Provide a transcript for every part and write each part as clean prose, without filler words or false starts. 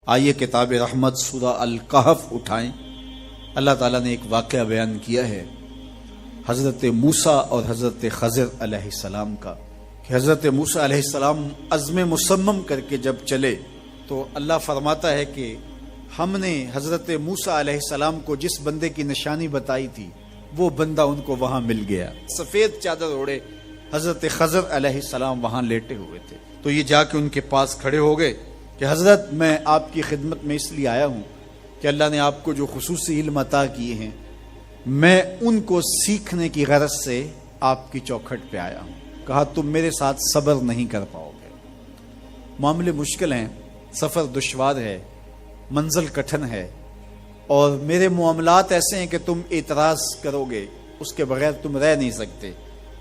آئیے کتاب رحمت سورہ الکہف اٹھائیں۔ اللہ تعالیٰ نے ایک واقعہ بیان کیا ہے حضرت موسیٰ اور حضرت خضر علیہ السلام کا، کہ حضرت موسیٰ علیہ السلام عزم مصمم کر کے جب چلے تو اللہ فرماتا ہے کہ ہم نے حضرت موسیٰ علیہ السلام کو جس بندے کی نشانی بتائی تھی وہ بندہ ان کو وہاں مل گیا۔ سفید چادر اوڑے حضرت خضر علیہ السلام وہاں لیٹے ہوئے تھے، تو یہ جا کے ان کے پاس کھڑے ہو گئے کہ حضرت میں آپ کی خدمت میں اس لیے آیا ہوں کہ اللہ نے آپ کو جو خصوصی علم عطا کیے ہیں میں ان کو سیکھنے کی غرض سے آپ کی چوکھٹ پہ آیا ہوں۔ کہا تم میرے ساتھ صبر نہیں کر پاؤ گے، معاملے مشکل ہیں، سفر دشوار ہے، منزل کٹھن ہے، اور میرے معاملات ایسے ہیں کہ تم اعتراض کرو گے اس کے بغیر تم رہ نہیں سکتے۔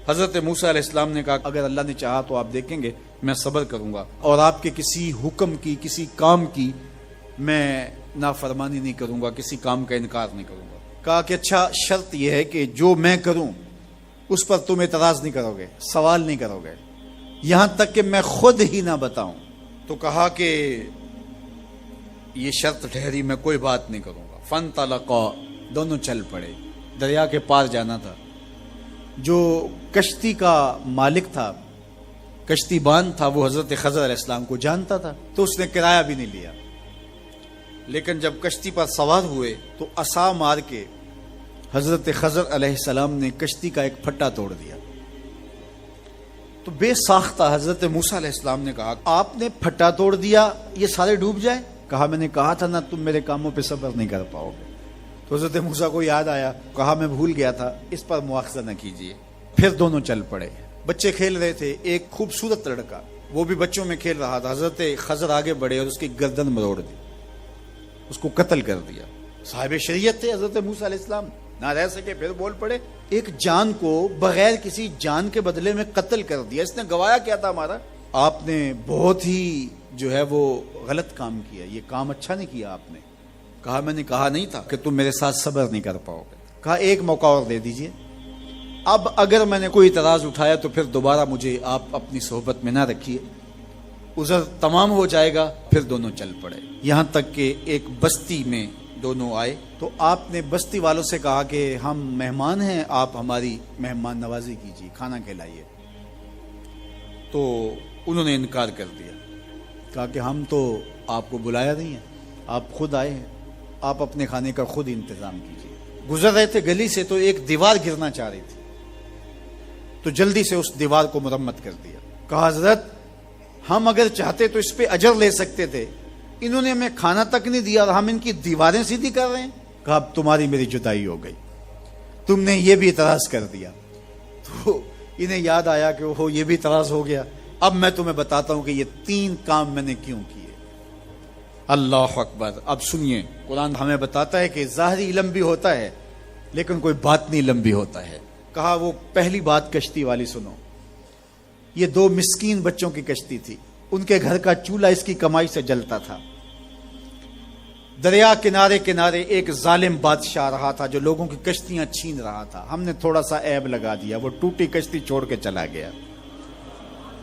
حضرت موسیٰ علیہ السلام نے کہا اگر اللہ نے چاہا تو آپ دیکھیں گے میں صبر کروں گا اور آپ کے کسی حکم کی کسی کام کی میں نافرمانی نہیں کروں گا، کسی کام کا انکار نہیں کروں گا۔ کہا کہ اچھا شرط یہ ہے کہ جو میں کروں اس پر تم اعتراض نہیں کرو گے، سوال نہیں کرو گے، یہاں تک کہ میں خود ہی نہ بتاؤں۔ تو کہا کہ یہ شرط ٹھہری، میں کوئی بات نہیں کروں گا۔ فانطلقا، دونوں چل پڑے، دریا کے پار جانا تھا۔ جو کشتی کا مالک تھا، کشتی بان تھا، وہ حضرت خضر علیہ السلام کو جانتا تھا تو اس نے کرایہ بھی نہیں لیا، لیکن جب کشتی پر سوار ہوئے تو عصا مار کے حضرت خضر علیہ السلام نے کشتی کا ایک پھٹا توڑ دیا۔ تو بے ساختہ حضرت موسیٰ علیہ السلام نے کہا آپ نے پھٹا توڑ دیا، یہ سارے ڈوب جائیں؟ کہا میں نے کہا تھا نا تم میرے کاموں پہ صبر نہیں کر پاؤ گے۔ تو حضرت موسیٰ کو یاد آیا، کہا میں بھول گیا تھا، اس پر مواخذہ نہ کیجیے۔ پھر دونوں چل پڑے، بچے کھیل رہے تھے، ایک خوبصورت لڑکا وہ بھی بچوں میں کھیل رہا تھا۔ حضرت خضر آگے بڑھے اور اس کی گردن مروڑ دی، اس کو قتل کر دیا۔ صاحب شریعت تھے حضرت موسیٰ علیہ السلام، نہ رہ سکے، پھر بول پڑے ایک جان کو بغیر کسی جان کے بدلے میں قتل کر دیا، اس نے گوایا کیا تھا ہمارا؟ آپ نے بہت ہی جو ہے وہ غلط کام کیا، یہ کام اچھا نہیں کیا آپ نے۔ کہا میں نے کہا نہیں تھا کہ تم میرے ساتھ صبر نہیں کر پاؤ گے۔ کہا ایک موقع اور دے دیجئے، اب اگر میں نے کوئی اعتراض اٹھایا تو پھر دوبارہ مجھے آپ اپنی صحبت میں نہ رکھیے، عذر تمام ہو جائے گا۔ پھر دونوں چل پڑے، یہاں تک کہ ایک بستی میں دونوں آئے تو آپ نے بستی والوں سے کہا کہ ہم مہمان ہیں، آپ ہماری مہمان نوازی کیجیے، کھانا کھلائیے۔ تو انہوں نے انکار کر دیا، کہا کہ ہم تو آپ کو بلایا نہیں ہے، آپ خود آئے ہیں، آپ اپنے کھانے کا خود انتظام کیجیے۔ گزر رہے تھے گلی سے تو ایک دیوار گرنا چاہ رہی تھی، تو جلدی سے اس دیوار کو مرمت کر دیا۔ کہا حضرت ہم اگر چاہتے تو اس پہ اجر لے سکتے تھے، انہوں نے ہمیں کھانا تک نہیں دیا اور ہم ان کی دیواریں سیدھی کر رہے ہیں۔ کہا اب تمہاری میری جدائی ہو گئی، تم نے یہ بھی اعتراض کر دیا۔ تو انہیں یاد آیا کہ وہ یہ بھی اعتراض ہو گیا، اب میں تمہیں بتاتا ہوں کہ یہ 3 کام میں نے کیوں کیے۔ اللہ اکبر۔ اب سنیے، قرآن ہمیں بتاتا ہے کہ ظاہری علم بھی ہوتا ہے لیکن کوئی باطنی علم بھی ہوتا ہے۔ کہا وہ پہلی بات کشتی والی سنو، یہ 2 مسکین بچوں کی کشتی تھی، ان کے گھر کا چولہا اس کی کمائی سے جلتا تھا۔ دریا کنارے کنارے ایک ظالم بادشاہ رہا تھا جو لوگوں کی کشتیاں چھین رہا تھا، ہم نے تھوڑا سا عیب لگا دیا، وہ ٹوٹی کشتی چھوڑ کے چلا گیا۔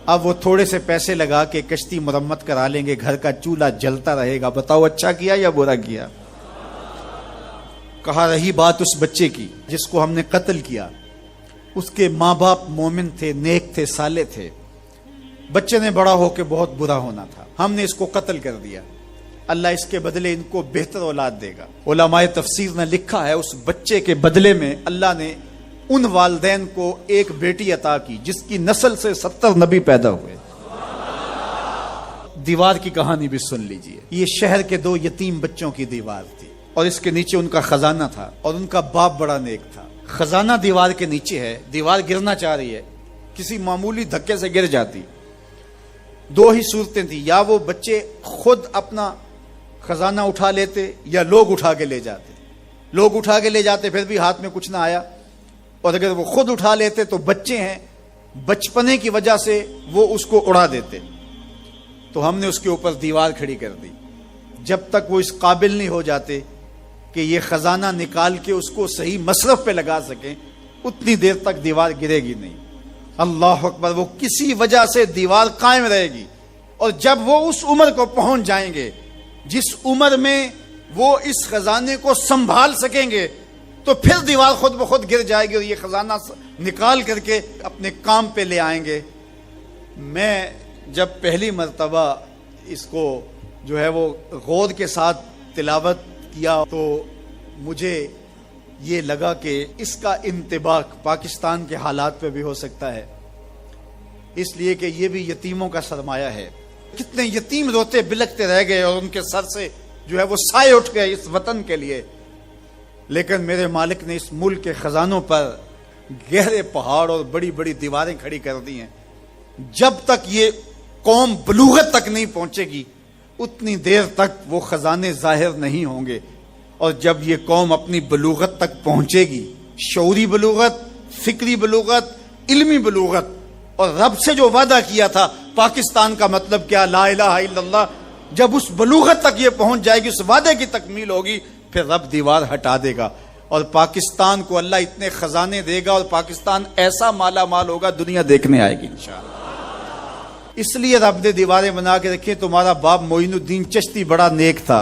اب وہ تھوڑے سے پیسے لگا کے کشتی مرمت کرا لیں گے، گھر کا چولہا جلتا رہے گا، بتاؤ اچھا کیا یا برا کیا؟ کہا رہی بات اس بچے کی جس کو ہم نے قتل کیا، اس کے ماں باپ مومن تھے، نیک تھے، صالح تھے، بچے نے بڑا ہو کے بہت برا ہونا تھا، ہم نے اس کو قتل کر دیا، اللہ اس کے بدلے ان کو بہتر اولاد دے گا۔ علماء تفسیر نے لکھا ہے اس بچے کے بدلے میں اللہ نے ان والدین کو ایک بیٹی عطا کی جس کی نسل سے 70 نبی پیدا ہوئے۔ دیوار کی کہانی بھی سن لیجئے، یہ شہر کے 2 یتیم بچوں کی دیوار تھی اور اس کے نیچے ان کا خزانہ تھا اور ان کا باپ بڑا نیک تھا۔ خزانہ دیوار کے نیچے ہے، دیوار گرنا چاہ رہی ہے، کسی معمولی دھکے سے گر جاتی۔ 2 ہی صورتیں تھیں، یا وہ بچے خود اپنا خزانہ اٹھا لیتے یا لوگ اٹھا کے لے جاتے۔ لوگ اٹھا کے لے جاتے پھر بھی ہاتھ میں کچھ نہ آیا، اور اگر وہ خود اٹھا لیتے تو بچے ہیں، بچپنے کی وجہ سے وہ اس کو اڑا دیتے۔ تو ہم نے اس کے اوپر دیوار کھڑی کر دی، جب تک وہ اس قابل نہیں ہو جاتے کہ یہ خزانہ نکال کے اس کو صحیح مصرف پہ لگا سکیں، اتنی دیر تک دیوار گرے گی نہیں۔ اللہ اکبر۔ وہ کسی وجہ سے دیوار قائم رہے گی، اور جب وہ اس عمر کو پہنچ جائیں گے جس عمر میں وہ اس خزانے کو سنبھال سکیں گے تو پھر دیوار خود بخود گر جائے گی اور یہ خزانہ نکال کر کے اپنے کام پہ لے آئیں گے۔ میں جب پہلی مرتبہ اس کو جو ہے وہ غور کے ساتھ تلاوت کیا تو مجھے یہ لگا کہ اس کا انطباق پاکستان کے حالات پہ بھی ہو سکتا ہے، اس لیے کہ یہ بھی یتیموں کا سرمایہ ہے۔ کتنے یتیم روتے بلکتے رہ گئے اور ان کے سر سے جو ہے وہ سائے اٹھ گئے اس وطن کے لیے، لیکن میرے مالک نے اس ملک کے خزانوں پر گہرے پہاڑ اور بڑی بڑی دیواریں کھڑی کر دی ہیں۔ جب تک یہ قوم بلوغت تک نہیں پہنچے گی اتنی دیر تک وہ خزانے ظاہر نہیں ہوں گے، اور جب یہ قوم اپنی بلوغت تک پہنچے گی، شعوری بلوغت، فکری بلوغت، علمی بلوغت، اور رب سے جو وعدہ کیا تھا پاکستان کا مطلب کیا، لا الہ الا اللہ، جب اس بلوغت تک یہ پہنچ جائے گی، اس وعدے کی تکمیل ہوگی، پھر رب دیوار ہٹا دے گا اور پاکستان کو اللہ اتنے خزانے دے گا اور پاکستان ایسا مالا مال ہوگا دنیا دیکھنے آئے گی انشاءاللہ۔ اس لیے رب نے دیواریں بنا کے رکھی۔ تمہارا باپ معین الدین چشتی بڑا نیک تھا،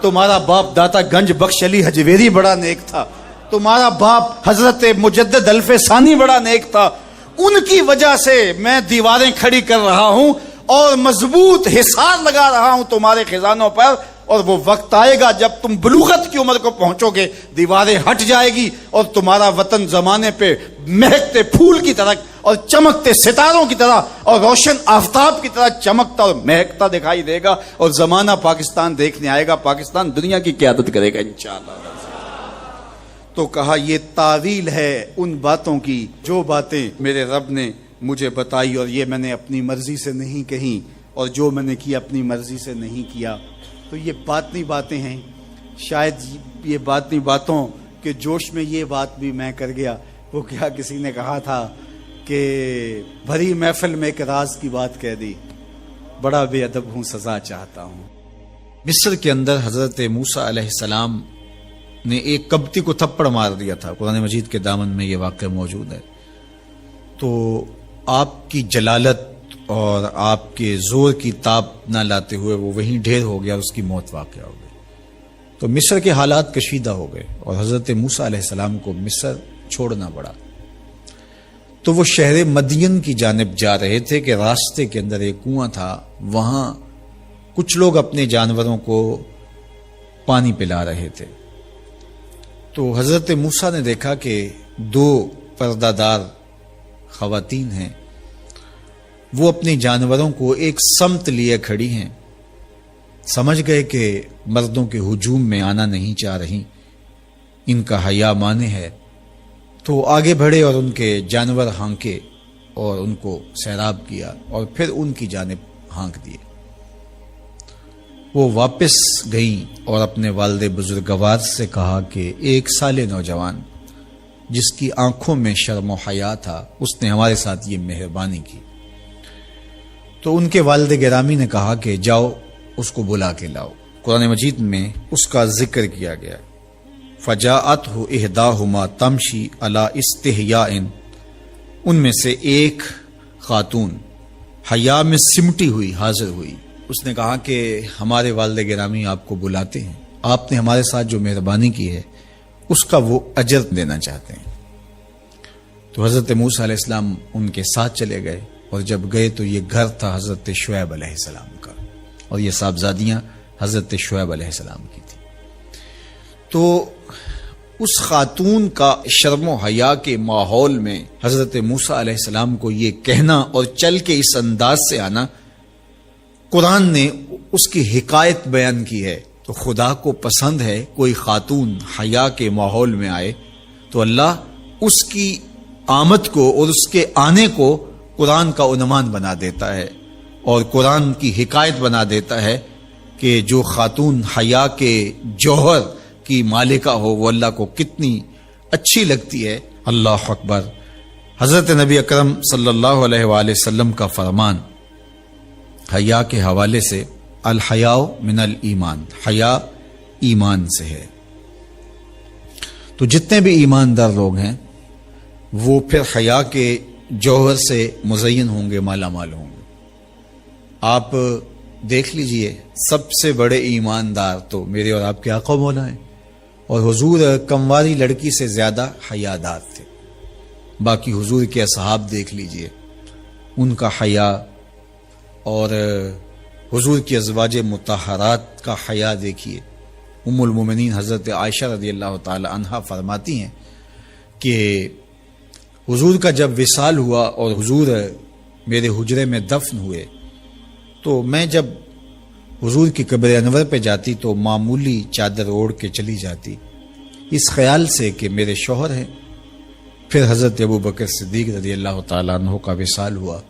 تمہارا باپ داتا گنج بخش علی حجویری بڑا نیک تھا، تمہارا باپ حضرت مجدد الف ثانی بڑا نیک تھا، ان کی وجہ سے میں دیواریں کھڑی کر رہا ہوں اور مضبوط حصار لگا رہا ہوں تمہارے خزانوں پر، اور وہ وقت آئے گا جب تم بلوغت کی عمر کو پہنچو گے، دیواریں ہٹ جائے گی اور تمہارا وطن زمانے پہ مہکتے پھول کی طرح اور چمکتے ستاروں کی طرح اور روشن آفتاب کی طرح چمکتا اور مہکتا دکھائی دے گا، اور زمانہ پاکستان دیکھنے آئے گا، پاکستان دنیا کی قیادت کرے گا انشاءاللہ۔ تو کہا یہ تعویل ہے ان باتوں کی جو باتیں میرے رب نے مجھے بتائی اور یہ میں نے اپنی مرضی سے نہیں کہیں، اور جو میں نے کیا اپنی مرضی سے نہیں کیا۔ تو یہ باطنی باتیں ہیں، شاید یہ باطنی باتوں کے جوش میں یہ بات بھی میں کر گیا۔ وہ کیا کسی نے کہا تھا کہ بھری محفل میں ایک راز کی بات کہہ دی، بڑا بے ادب ہوں سزا چاہتا ہوں۔ مصر کے اندر حضرت موسیٰ علیہ السلام نے ایک کبتی کو تھپڑ مار دیا تھا، قرآن مجید کے دامن میں یہ واقعہ موجود ہے۔ تو آپ کی جلالت اور آپ کے زور کی تاب نہ لاتے ہوئے وہ وہیں ڈھیر ہو گیا، اس کی موت واقع ہو گئی۔ تو مصر کے حالات کشیدہ ہو گئے اور حضرت موسیٰ علیہ السلام کو مصر چھوڑنا پڑا۔ تو وہ شہر مدین کی جانب جا رہے تھے کہ راستے کے اندر ایک کنواں تھا، وہاں کچھ لوگ اپنے جانوروں کو پانی پلا رہے تھے۔ تو حضرت موسیٰ نے دیکھا کہ دو پردہ دار خواتین ہیں، وہ اپنے جانوروں کو ایک سمت لیے کھڑی ہیں، سمجھ گئے کہ مردوں کے ہجوم میں آنا نہیں چاہ رہی، ان کا حیا مانے ہے، تو آگے بڑھے اور ان کے جانور ہانکے اور ان کو سیراب کیا اور پھر ان کی جانب ہانک دیے۔ وہ واپس گئیں اور اپنے والد بزرگوار سے کہا کہ ایک سال نوجوان جس کی آنکھوں میں شرم و حیا تھا، اس نے ہمارے ساتھ یہ مہربانی کی۔ تو ان کے والد گرامی نے کہا کہ جاؤ اس کو بلا کے لاؤ۔ قرآن مجید میں اس کا ذکر کیا گیا، فجاءتہ احداہما تمشی علی استحیاء، ان میں سے ایک خاتون حیا میں سمٹی ہوئی حاضر ہوئی۔ اس نے کہا کہ ہمارے والد گرامی آپ کو بلاتے ہیں، آپ نے ہمارے ساتھ جو مہربانی کی ہے اس کا وہ اجر دینا چاہتے ہیں۔ تو حضرت موسیٰ علیہ السلام ان کے ساتھ چلے گئے، اور جب گئے تو یہ گھر تھا حضرت شعیب علیہ السلام کا، اور یہ صاحبزادیاں حضرت شعیب علیہ السلام کی تھی۔ تو اس خاتون کا شرم و حیا کے ماحول میں حضرت موسیٰ علیہ السلام کو یہ کہنا اور چل کے اس انداز سے آنا، قرآن نے اس کی حکایت بیان کی ہے۔ تو خدا کو پسند ہے کوئی خاتون حیا کے ماحول میں آئے تو اللہ اس کی آمد کو اور اس کے آنے کو قرآن کا عنوان بنا دیتا ہے اور قرآن کی حکایت بنا دیتا ہے کہ جو خاتون حیا کے جوہر کی مالکہ ہو وہ اللہ کو کتنی اچھی لگتی ہے۔ اللہ اکبر۔ حضرت نبی اکرم صلی اللہ علیہ وآلہ وسلم کا فرمان حیا کے حوالے سے، الحیاء من الایمان، حیا ایمان سے ہے۔ تو جتنے بھی ایماندار لوگ ہیں وہ پھر حیا کے جوہر سے مزین ہوں گے، مالا مال ہوں گے۔ آپ دیکھ لیجئے سب سے بڑے ایماندار تو میرے اور آپ کے آقا مولا ہیں، اور حضور کمواری لڑکی سے زیادہ حیادار تھے۔ باقی حضور کے اصحاب دیکھ لیجئے، ان کا حیا اور حضور کی ازواج مطہرات کا حیا دیکھیے۔ ام المومنین حضرت عائشہ رضی اللہ تعالی عنہا فرماتی ہیں کہ حضور کا جب وصال ہوا اور حضور میرے حجرے میں دفن ہوئے تو میں جب حضور کی قبر انور پہ جاتی تو معمولی چادر اوڑھ کے چلی جاتی، اس خیال سے کہ میرے شوہر ہیں۔ پھر حضرت ابو بکر صدیق رضی اللہ تعالیٰ عنہ کا وصال ہوا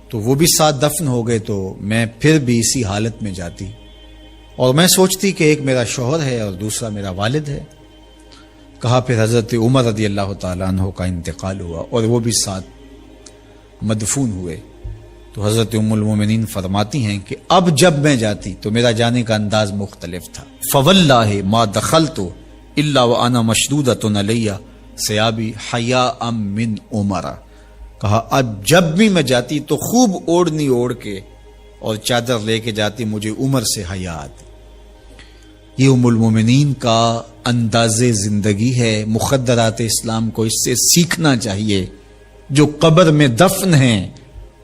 تو وہ بھی ساتھ دفن ہو گئے، تو میں پھر بھی اسی حالت میں جاتی اور میں سوچتی کہ ایک میرا شوہر ہے اور دوسرا میرا والد ہے۔ کہا پھر حضرت عمر رضی اللہ تعالیٰ عنہ کا انتقال ہوا اور وہ بھی ساتھ مدفون ہوئے، تو حضرت ام المومنین فرماتی ہیں کہ اب جب میں جاتی تو میرا جانے کا انداز مختلف تھا۔ فواللہ ما دخلت الا وانا مشدودۃ علی ثیابی حیاء من عمر۔ کہا اب جب بھی میں جاتی تو خوب اوڑھنی اوڑھ کے اور چادر لے کے جاتی، مجھے عمر سے حیا آتی۔ یہ ام المومنین کا انداز زندگی ہے۔ مخدرات اسلام کو اس سے سیکھنا چاہیے۔ جو قبر میں دفن ہیں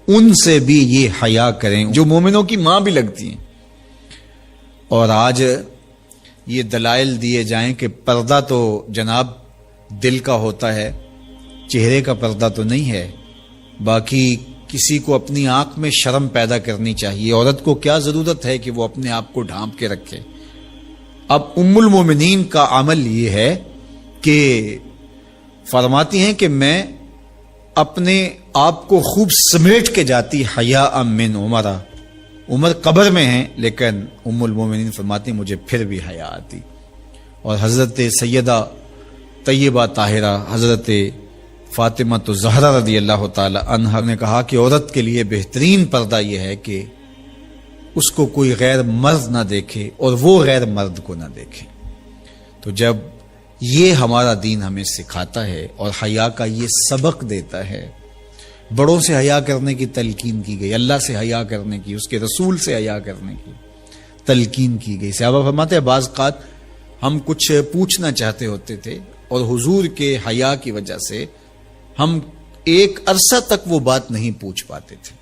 ان سے بھی یہ حیا کریں، جو مومنوں کی ماں بھی لگتی ہیں۔ اور آج یہ دلائل دیے جائیں کہ پردہ تو جناب دل کا ہوتا ہے، چہرے کا پردہ تو نہیں ہے۔ باقی کسی کو اپنی آنکھ میں شرم پیدا کرنی چاہیے۔ عورت کو کیا ضرورت ہے کہ وہ اپنے آپ کو ڈھانپ کے رکھے؟ اب ام المومنین کا عمل یہ ہے کہ فرماتی ہیں کہ میں اپنے آپ کو خوب سمیٹ کے جاتی حیاء من عمر۔ عمر قبر میں ہیں لیکن ام المومنین فرماتی مجھے پھر بھی حیا آتی۔ اور حضرت سیدہ طیبہ طاہرہ حضرت فاطمہ الزہرا رضی اللہ تعالی عنہا نے کہا کہ عورت کے لیے بہترین پردہ یہ ہے کہ اس کو کوئی غیر مرد نہ دیکھے اور وہ غیر مرد کو نہ دیکھے۔ تو جب یہ ہمارا دین ہمیں سکھاتا ہے اور حیا کا یہ سبق دیتا ہے، بڑوں سے حیا کرنے کی تلقین کی گئی، اللہ سے حیا کرنے کی، اس کے رسول سے حیا کرنے کی تلقین کی گئی۔ صحابہ فرماتے ہیں بعض اوقات ہم کچھ پوچھنا چاہتے ہوتے تھے اور حضور کے حیا کی وجہ سے ہم ایک عرصہ تک وہ بات نہیں پوچھ پاتے تھے۔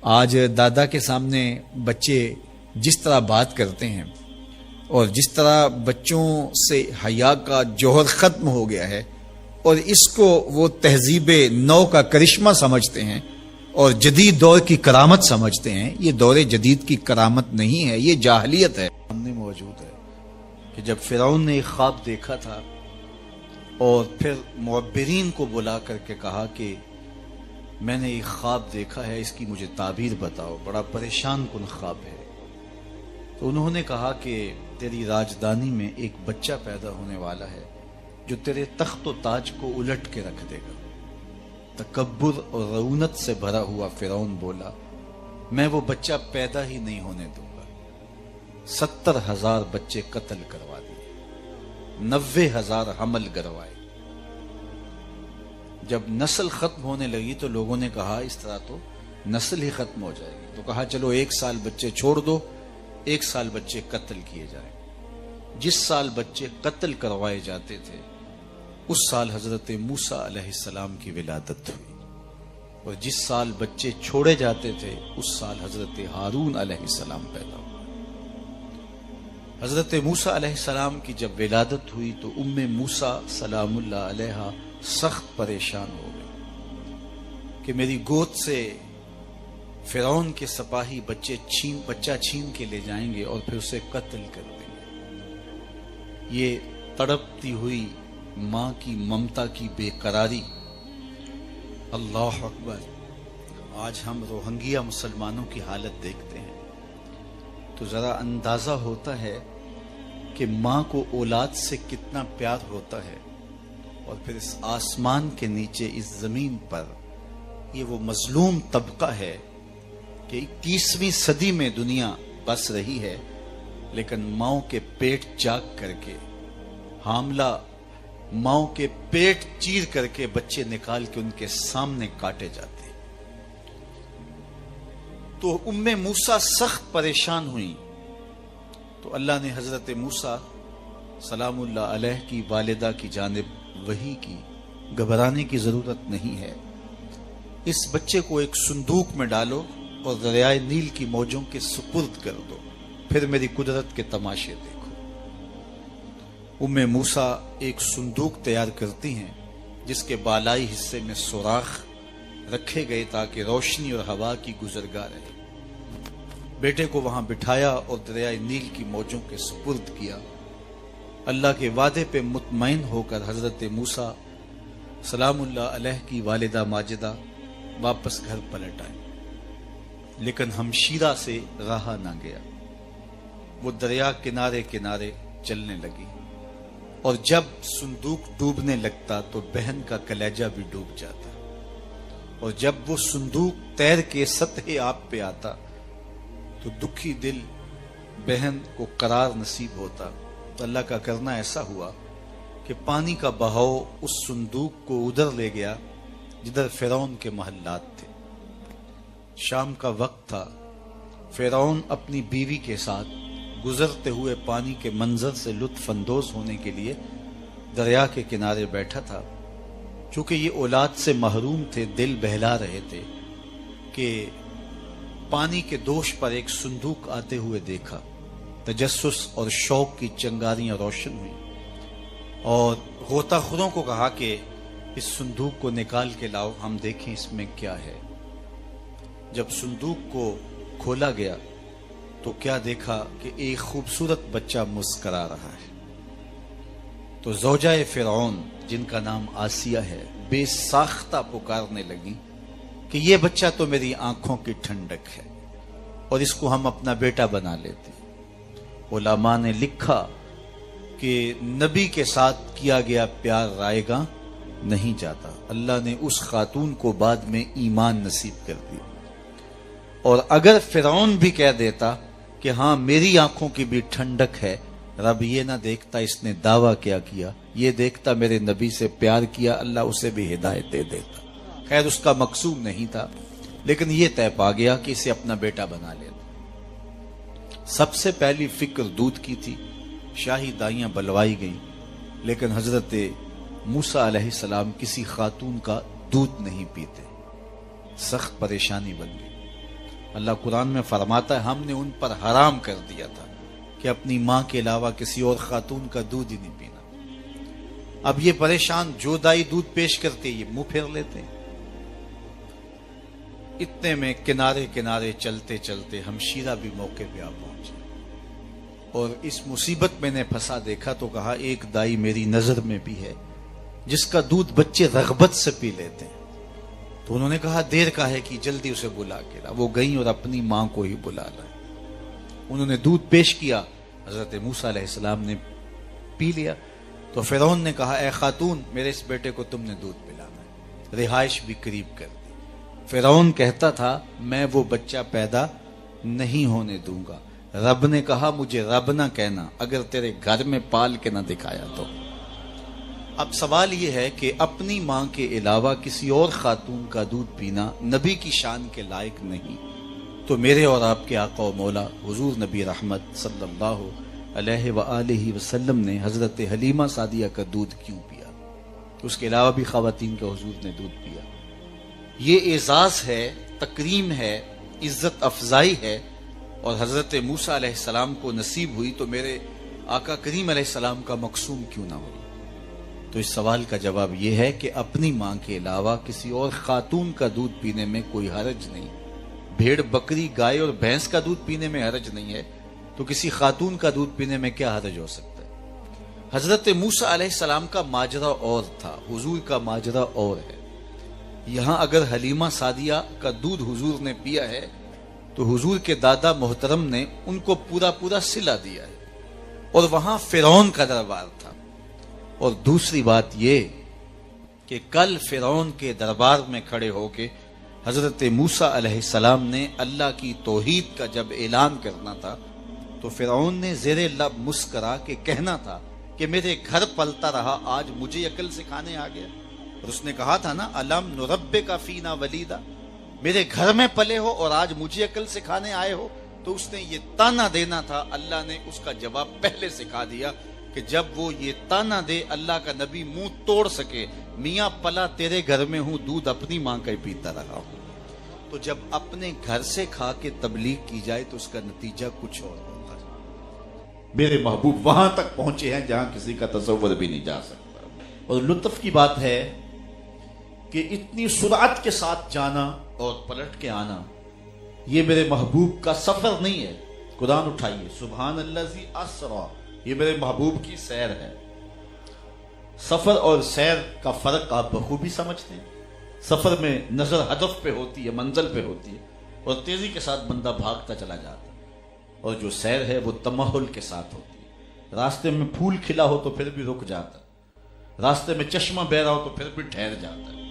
آج دادا کے سامنے بچے جس طرح بات کرتے ہیں اور جس طرح بچوں سے حیا کا جوہر ختم ہو گیا ہے اور اس کو وہ تہذیب نو کا کرشمہ سمجھتے ہیں اور جدید دور کی کرامت سمجھتے ہیں، یہ دور جدید کی کرامت نہیں ہے، یہ جاہلیت ہے۔ سامنے موجود ہے کہ جب فرعون نے ایک خواب دیکھا تھا اور پھر معبرین کو بلا کر کے کہا کہ میں نے ایک خواب دیکھا ہے، اس کی مجھے تعبیر بتاؤ، بڑا پریشان کن خواب ہے۔ تو انہوں نے کہا کہ تیری راجدانی میں ایک بچہ پیدا ہونے والا ہے جو تیرے تخت و تاج کو الٹ کے رکھ دے گا۔ تکبر اور رعونت سے بھرا ہوا فرعون بولا میں وہ بچہ پیدا ہی نہیں ہونے دوں گا۔ 70,000 بچے قتل کروا دیے، 90,000 حمل گروائے۔ جب نسل ختم ہونے لگی تو لوگوں نے کہا اس طرح تو نسل ہی ختم ہو جائے گی، تو کہا چلو 1 سال بچے چھوڑ دو، 1 سال بچے قتل کیے جائیں۔ جس سال بچے قتل کروائے جاتے تھے اس سال حضرت موسیٰ علیہ السلام کی ولادت ہوئی، اور جس سال بچے چھوڑے جاتے تھے اس سال حضرت ہارون علیہ السلام پیدا ہوئے۔ حضرت موسیٰ علیہ السلام کی جب ولادت ہوئی تو ام موسیٰ سلام اللہ علیہا سخت پریشان ہو گئی کہ میری گود سے فرعون کے سپاہی بچہ چھین کے لے جائیں گے اور پھر اسے قتل کر دیں گے۔ یہ تڑپتی ہوئی ماں کی ممتا کی بے قراری، اللہ اکبر۔ آج ہم روہنگیا مسلمانوں کی حالت دیکھتے ہیں تو ذرا اندازہ ہوتا ہے کہ ماں کو اولاد سے کتنا پیار ہوتا ہے، اور پھر اس آسمان کے نیچے اس زمین پر یہ وہ مظلوم طبقہ ہے کہ 21ویں صدی میں دنیا بس رہی ہے لیکن ماؤں کے پیٹ جاگ کر کے، حاملہ ماؤں کے پیٹ چیر کر کے بچے نکال کے ان کے سامنے کاٹے جاتے ہیں۔ تو ام موسیٰ سخت پریشان ہوئی، تو اللہ نے حضرت موسیٰ سلام اللہ علیہ کی والدہ کی جانب وحی کی، گھبرانے کی ضرورت نہیں ہے، اس بچے کو ایک صندوق میں ڈالو اور دریائے نیل کی موجوں کے سپرد کر دو، پھر میری قدرت کے تماشے دیکھو۔ ام موسیٰ ایک صندوق تیار کرتی ہیں جس کے بالائی حصے میں سوراخ رکھے گئے تاکہ روشنی اور ہوا کی گزرگاہ رہے۔ بیٹے کو وہاں بٹھایا اور دریائے نیل کی موجوں کے سپرد کیا۔ اللہ کے وعدے پہ مطمئن ہو کر حضرت موسیٰ سلام اللہ علیہ کی والدہ ماجدہ واپس گھر پلٹ آئے، لیکن ہمشیرہ سے رہا نہ گیا۔ وہ دریا کنارے کنارے چلنے لگی، اور جب صندوق ڈوبنے لگتا تو بہن کا کلیجہ بھی ڈوب جاتا، اور جب وہ صندوق تیر کے سطح آب پہ آتا تو دکھی دل بہن کو قرار نصیب ہوتا۔ تو اللہ کا کرنا ایسا ہوا کہ پانی کا بہاؤ اس صندوق کو ادھر لے گیا جدھر فرعون کے محلات تھے۔ شام کا وقت تھا، فرعون اپنی بیوی کے ساتھ گزرتے ہوئے پانی کے منظر سے لطف اندوز ہونے کے لیے دریا کے کنارے بیٹھا تھا۔ چونکہ یہ اولاد سے محروم تھے، دل بہلا رہے تھے کہ پانی کے دوش پر ایک صندوق آتے ہوئے دیکھا۔ تجسس اور شوق کی چنگاریاں روشن ہوئیں، اور غوطہ خوروں کو کہا کہ اس صندوق کو نکال کے لاؤ، ہم دیکھیں اس میں کیا ہے۔ جب صندوق کو کھولا گیا تو کیا دیکھا کہ ایک خوبصورت بچہ مسکرا رہا ہے۔ تو زوجہ فرعون جن کا نام آسیہ ہے بے ساختہ پکارنے لگی کہ یہ بچہ تو میری آنکھوں کی ٹھنڈک ہے اور اس کو ہم اپنا بیٹا بنا لیتے۔ علماء نے لکھا کہ نبی کے ساتھ کیا گیا پیار رائے گاں نہیں جاتا۔ اللہ نے اس خاتون کو بعد میں ایمان نصیب کر دیا، اور اگر فرعون بھی کہہ دیتا کہ ہاں میری آنکھوں کی بھی ٹھنڈک ہے، رب یہ نہ دیکھتا اس نے دعویٰ کیا کیا، یہ دیکھتا میرے نبی سے پیار کیا، اللہ اسے بھی ہدایت دے دیتا۔ خیر اس کا مقصود نہیں تھا، لیکن یہ طے پا گیا کہ اسے اپنا بیٹا بنا لیتا۔ سب سے پہلی فکر دودھ کی تھی، شاہی دائیاں بلوائی گئیں، لیکن حضرت موسیٰ علیہ السلام کسی خاتون کا دودھ نہیں پیتے۔ سخت پریشانی بن گئی۔ اللہ قرآن میں فرماتا ہے ہم نے ان پر حرام کر دیا تھا کہ اپنی ماں کے علاوہ کسی اور خاتون کا دودھ ہی نہیں پینا۔ اب یہ پریشان، جو دائی دودھ پیش کرتے یہ منہ پھیر لیتے۔ اتنے میں کنارے کنارے چلتے چلتے ہمشیرہ بھی موقع پہ آ پہنچے، اور اس مصیبت میں نے پھنسا دیکھا تو کہا ایک دائی میری نظر میں بھی ہے جس کا دودھ بچے رغبت سے پی لیتے ہیں۔ تو انہوں نے کہا دیر کا ہے کہ جلدی اسے بلا کے لا۔ وہ گئیں اور اپنی ماں کو ہی بلا لائیں۔ انہوں نے دودھ پیش کیا، حضرت موسیٰ علیہ السلام نے پی لیا۔ تو فرعون نے کہا اے خاتون میرے اس بیٹے کو تم نے دودھ پلانا ہے۔ رہائش بھی قریب کر دی۔ فرعون کہتا تھا میں وہ بچہ پیدا نہیں ہونے دوں گا۔ رب نے کہا مجھے رب نہ کہنا اگر تیرے گھر میں پال کے نہ دکھایا تو۔ اب سوال یہ ہے کہ اپنی ماں کے علاوہ کسی اور خاتون کا دودھ پینا نبی کی شان کے لائق نہیں، تو میرے اور آپ کے آقا و مولا حضور نبی رحمت صلی اللہ علیہ وآلہ وسلم نے حضرت حلیمہ سعدیہ کا دودھ کیوں پیا؟ اس کے علاوہ بھی خواتین کا حضور نے دودھ پیا۔ یہ اعزاز ہے، تکریم ہے، عزت افزائی ہے، اور حضرت موسیٰ علیہ السلام کو نصیب ہوئی تو میرے آقا کریم علیہ السلام کا مقصوم کیوں نہ ہوئی؟ تو اس سوال کا جواب یہ ہے کہ اپنی ماں کے علاوہ کسی اور خاتون کا دودھ پینے میں کوئی حرج نہیں۔ بھیڑ بکری گائے اور بھینس کا دودھ پینے میں حرج نہیں ہے، تو کسی خاتون کا دودھ پینے میں کیا حرج ہو سکتا ہے؟ حضرت موسیٰ علیہ السلام کا ماجرا اور تھا، حضور کا ماجرا اور ہے۔ یہاں اگر حلیمہ سعدیہ کا دودھ حضور نے پیا ہے تو حضور کے دادا محترم نے ان کو پورا صلہ دیا ہے، اور وہاں فرعون کا دربار تھا۔ اور دوسری بات یہ کہ کل فرعون کے دربار میں کھڑے ہو کے حضرت موسیٰ علیہ السلام نے اللہ کی توحید کا جب اعلان کرنا تھا تو فرعون نے زیر لب مسکرا کے کہنا تھا کہ میرے گھر پلتا رہا، آج مجھے عقل سکھانے آ گیا۔ اور اس نے کہا تھا نا الم نربک فینا ولیدا، میرے گھر میں پلے ہو اور آج مجھے عقل سکھانے آئے ہو. تو اس نے یہ تانا دینا تھا, اللہ نے اس کا جواب پہلے سکھا دیا کہ جب وہ یہ تانا دے اللہ کا نبی منہ توڑ سکے, میاں پلا تیرے گھر میں ہوں, دودھ اپنی ماں کا ہی پیتا رہا ہوں. تو جب اپنے گھر سے کھا کے تبلیغ کی جائے تو اس کا نتیجہ کچھ اور ہوتا ہے. میرے محبوب وہاں تک پہنچے ہیں جہاں کسی کا تصور بھی نہیں جا سکتا. اور لطف کی بات ہے کہ اتنی سرعت کے ساتھ جانا اور پلٹ کے آنا یہ میرے محبوب کا سفر نہیں ہے. قرآن اٹھائیے, سبحان الذی اسرا, یہ میرے محبوب کی سیر ہے. سفر اور سیر کا فرق آپ بخوبی سمجھتے ہیں. سفر میں نظر ہدف پہ ہوتی ہے, منزل پہ ہوتی ہے, اور تیزی کے ساتھ بندہ بھاگتا چلا جاتا ہے. اور جو سیر ہے وہ تمہل کے ساتھ ہوتی ہے. راستے میں پھول کھلا ہو تو پھر بھی رک جاتا ہے, راستے میں چشمہ بہ رہا ہو تو پھر بھی ٹھہر جاتا ہے.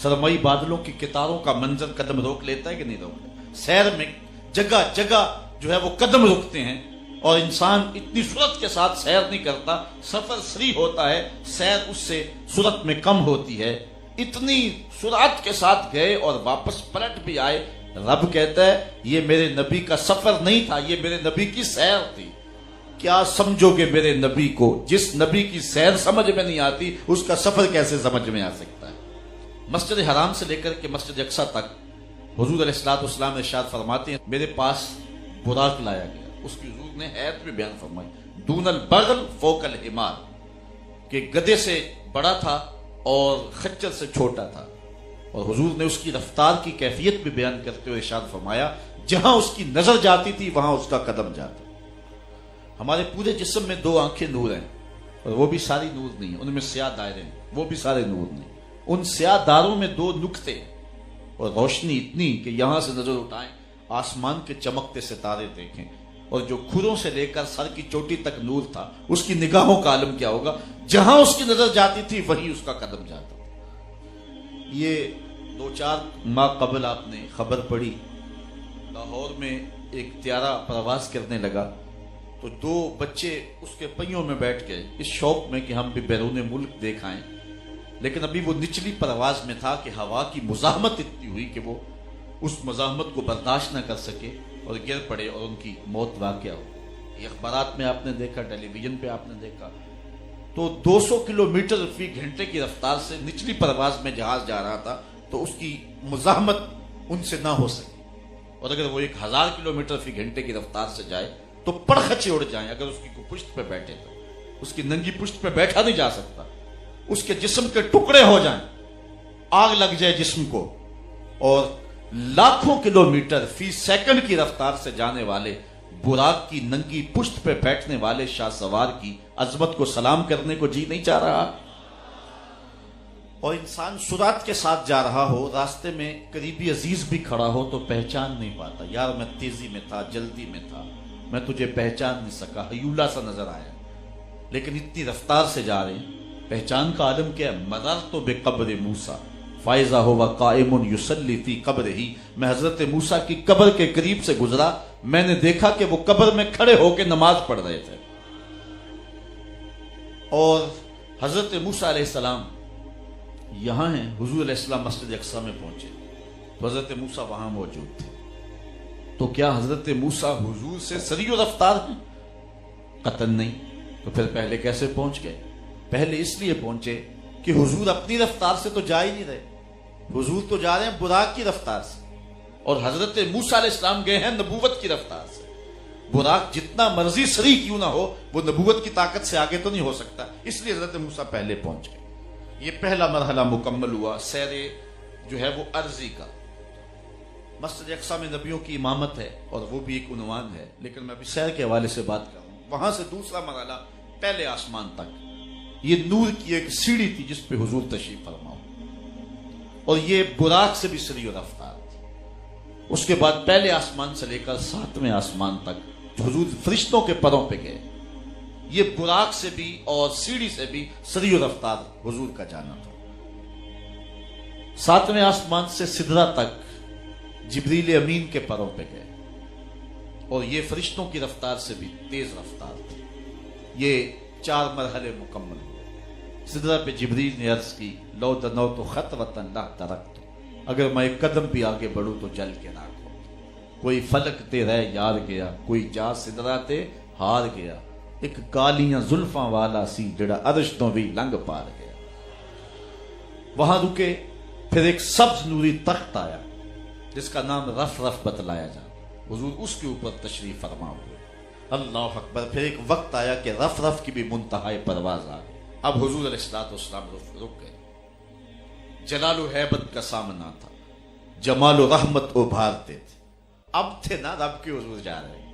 سرمئی بادلوں کی کتاروں کا منظر قدم روک لیتا ہے کہ نہیں روکتا. سیر میں جگہ جگہ جو ہے وہ قدم رکتے ہیں, اور انسان اتنی سرعت کے ساتھ سیر نہیں کرتا. سفر سری ہوتا ہے, سیر اس سے سرعت میں کم ہوتی ہے. اتنی سرعت کے ساتھ گئے اور واپس پلٹ بھی آئے. رب کہتا ہے یہ میرے نبی کا سفر نہیں تھا, یہ میرے نبی کی سیر تھی. کیا سمجھو گے میرے نبی کو؟ جس نبی کی سیر سمجھ میں نہیں آتی اس کا سفر کیسے سمجھ میں آ سکتا ہے؟ مسجد حرام سے لے کر کے مسجد اقصی تک حضور علیہ الصلوۃ والسلام نے ارشاد فرماتے ہیں میرے پاس براق لایا گیا. اس کی حضور نے حیات میں بیان فرمائی, دون البغل فوق الحمار, کہ گدے سے بڑا تھا اور خچر سے چھوٹا تھا. اور حضور نے اس کی رفتار کی کیفیت بھی بیان کرتے ہوئے ارشاد فرمایا جہاں اس کی نظر جاتی تھی وہاں اس کا قدم جاتا. ہمارے پورے جسم میں 2 آنکھیں نور ہیں, اور وہ بھی ساری نور نہیں, ان میں سیاہ دائرے ہیں, وہ بھی سارے نور نہیں. ان سیاہ داروں میں 2 نقطے ہیں, اور روشنی اتنی کہ یہاں سے نظر اٹھائیں آسمان کے چمکتے ستارے دیکھیں, اور جو کھروں سے لے کر سر کی چوٹی تک نور تھا, اس کی نگاہوں کا عالم کیا ہوگا. جہاں اس کی نظر جاتی تھی وہیں اس کا قدم جاتا تھا. یہ 2-4 ماہ قبل آپ نے خبر پڑھی, لاہور میں ایک طیارہ پرواز کرنے لگا تو 2 بچے اس کے پہیوں میں بیٹھ گئے اس شوق میں کہ ہم بھی بیرون ملک دیکھ آئیں. لیکن ابھی وہ نچلی پرواز میں تھا کہ ہوا کی مزاحمت اتنی ہوئی کہ وہ اس مزاحمت کو برداشت نہ کر سکے اور گر پڑے اور ان کی موت واقع ہو. یہ اخبارات میں آپ نے دیکھا, ٹیلی ویژن پہ آپ نے دیکھا. تو 200 کلومیٹر فی گھنٹے کی رفتار سے نچلی پرواز میں جہاز جا رہا تھا تو اس کی مزاحمت ان سے نہ ہو سکی. اور اگر وہ 1000 کلومیٹر فی گھنٹے کی رفتار سے جائے تو پرخچے اڑ جائیں. اگر اس کی کوئی پشت پہ بیٹھے تو اس کی ننگی پشت پہ بیٹھا نہیں جا سکتا. اس کے جسم کے ٹکڑے ہو جائیں, آگ لگ جائے جسم کو. اور لاکھوں کلومیٹر فی سیکنڈ کی رفتار سے جانے والے براق کی ننگی پشت پہ بیٹھنے والے شاہ سوار کی عظمت کو سلام کرنے کو جی نہیں چاہ رہا. اور انسان سرعت کے ساتھ جا رہا ہو, راستے میں قریبی عزیز بھی کھڑا ہو تو پہچان نہیں پاتا. یار میں تیزی میں تھا, جلدی میں تھا, میں تجھے پہچان نہیں سکا, ہیولا سا نظر آیا. لیکن اتنی رفتار سے جا رہے ہیں, پہچان کا عالم کیا ہے؟ مررت بقبر موسیٰ فائزہ ہوا قائم یصلی فی قبرہ, میں حضرت موسیٰ کی قبر کے قریب سے گزرا, میں نے دیکھا کہ وہ قبر میں کھڑے ہو کے نماز پڑھ رہے تھے. اور حضرت موسیٰ علیہ السلام یہاں ہیں, حضور علیہ السلام مسجد اقصی میں پہنچے تو حضرت موسیٰ وہاں موجود تھے. تو کیا حضرت موسیٰ حضور سے سری و رفتار ہیں؟ قطعاً نہیں. تو پھر پہلے کیسے پہنچ گئے؟ پہلے اس لیے پہنچے کہ حضور اپنی رفتار سے تو جا ہی نہیں رہے, حضور تو جا رہے ہیں براق کی رفتار سے. اور حضرت موسیٰ علیہ السلام گئے ہیں نبوت کی رفتار سے. براق جتنا مرضی سری کیوں نہ ہو وہ نبوت کی طاقت سے آگے تو نہیں ہو سکتا, اس لیے حضرت موسیٰ پہلے پہنچ گئے. یہ پہلا مرحلہ مکمل ہوا سیر جو ہے وہ عرضی کا. مسجد اقصی میں نبیوں کی امامت ہے اور وہ بھی ایک عنوان ہے, لیکن میں ابھی سیر کے حوالے سے بات کروں. وہاں سے دوسرا مرحلہ پہلے آسمان تک, یہ نور کی ایک سیڑھی تھی جس پہ حضور تشریف فرما, اور یہ براق سے بھی سری و رفتار تھی. اس کے بعد پہلے آسمان سے لے کر 7ویں آسمان تک حضور فرشتوں کے پروں پہ گئے. یہ براق سے بھی اور سیڑھی سے بھی سری و رفتار حضور کا جانا تھا. 7ویں آسمان سے سدرہ تک جبریل امین کے پروں پہ گئے, اور یہ فرشتوں کی رفتار سے بھی تیز رفتار تھی. یہ 4 مرحلے مکمل ہوئے. سدرہ پہ جبریل نے عرض کی لو دنوت خطوۃ لا ترکت, اگر میں ایک قدم بھی آگے بڑھوں تو جل کے راکھ ہو کوئی فلک تے رہ یار گیا کوئی جا سدرا تے ہار گیا ایک کالیاں زلفاں والا سی جڑا عرش تو بھی لنگ پار گیا وہاں رکے پھر ایک سبز نوری تخت آیا جس کا نام رف رف بتلایا جا حضور اس کے اوپر تشریف فرما ہوئے اللہ اکبر پھر ایک وقت آیا کہ رف رف کی بھی منتہائے پرواز آ گئی اب حضور علیہ الصلوۃ والسلام رک گئے جلال و حیبت کا سامنا تھا جمال و رحمت ابھارتے تھے اب تھے نا رب کے حضور جا رہے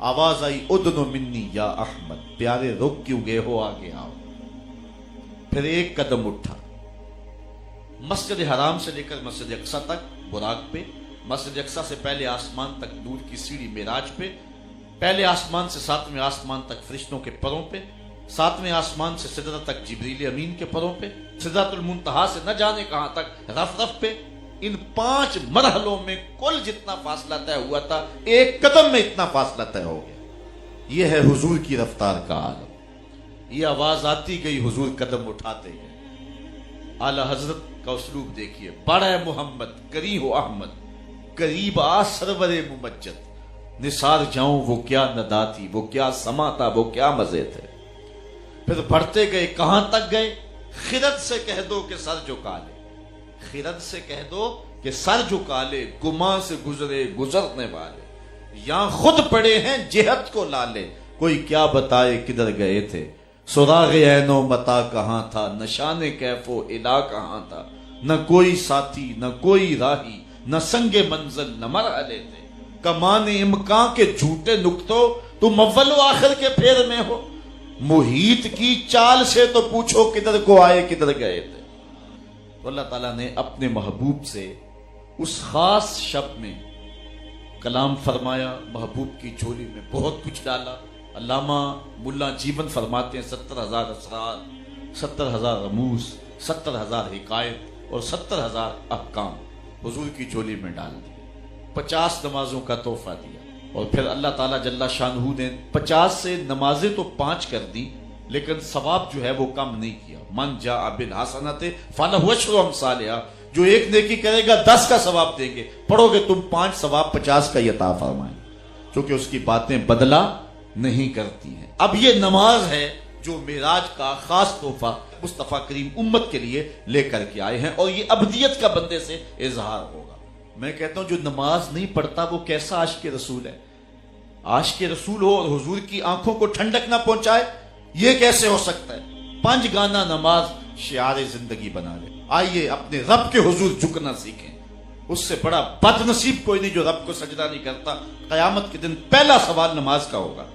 آواز آئی ادنو منی یا احمد پیارے رک کیوں گئے ہو آگے آؤ پھر ایک قدم اٹھا مسجد حرام سے لے کر مسجد اقصی تک براق پہ مسجد اقصی سے پہلے آسمان تک نور کی سیڑھی معراج پہ پہلے آسمان سے ساتویں آسمان تک فرشتوں کے پروں پہ ساتویں آسمان سے سدرۃ تک جبریل امین کے پروں پہ سدرۃ المنتہا سے نہ جانے کہاں تک رف رف پہ ان 5 مرحلوں میں کل جتنا فاصلہ طے ہوا تھا ایک قدم میں اتنا فاصلہ طے ہو گیا یہ ہے حضور کی رفتار کا عالم یہ آواز آتی گئی حضور قدم اٹھاتے گئے اعلی حضرت کا اسلوب دیکھیے بڑا محمد کری ہو احمد قریب آ سرور ممجد نثار جاؤں وہ کیا ندا تھی وہ کیا سما تھا وہ کیا مزے تھے پھر بڑھتے گئے کہاں تک گئے خرد سے کہہ دو کہ سر جھکا لے خرد سے کہہ دو کہ سر جھکا لے گماں سے گزرے گزرنے والے یہاں خود پڑے ہیں جہت کو لالے کوئی کیا بتائے کدھر گئے تھے سراغ عین و متا کہاں تھا نشان کیف و الا کہاں تھا نہ کوئی ساتھی نہ کوئی راہی نہ سنگ منزل نہ مرحلے تھے کمان امکان کے جھوٹے نکتوں تم اول و آخر کے پھیر میں ہو محیط کی چال سے تو پوچھو کدھر کو آئے کدھر گئے تھے تو اللہ تعالیٰ نے اپنے محبوب سے اس خاص شب میں کلام فرمایا محبوب کی جھولی میں بہت کچھ ڈالا علامہ ملا جیون فرماتے ہیں 70,000 اسرار 70,000 رموز 70,000 حکایت اور 70,000 احکام حضور کی جھولی میں ڈال دیے 50 نمازوں کا تحفہ دیا اور پھر اللہ تعالیٰ جل شانہ نے 50 سے نمازیں تو 5 کر دی لیکن ثواب جو ہے وہ کم نہیں کیا من جاء بالحسنۃ فلہ عشر امثالھا جو ایک نیکی کرے گا 10 کا ثواب دیں گے پڑھو گے تم 5 ثواب 50 کا عطا فرمائیں کیونکہ اس کی باتیں بدلا نہیں کرتی ہیں اب یہ نماز ہے جو معراج کا خاص تحفہ مصطفیٰ کریم امت کے لیے لے کر کے آئے ہیں اور یہ ابدیت کا بندے سے اظہار ہوگا میں کہتا ہوں جو نماز نہیں پڑھتا وہ کیسا عاشق رسول ہے عاشق رسول ہو اور حضور کی آنکھوں کو ٹھنڈک نہ پہنچائے یہ کیسے ہو سکتا ہے 5 گانا نماز شعار زندگی بنا لے آئیے اپنے رب کے حضور جھکنا سیکھیں اس سے بڑا بد نصیب کوئی نہیں جو رب کو سجدہ نہیں کرتا قیامت کے دن پہلا سوال نماز کا ہوگا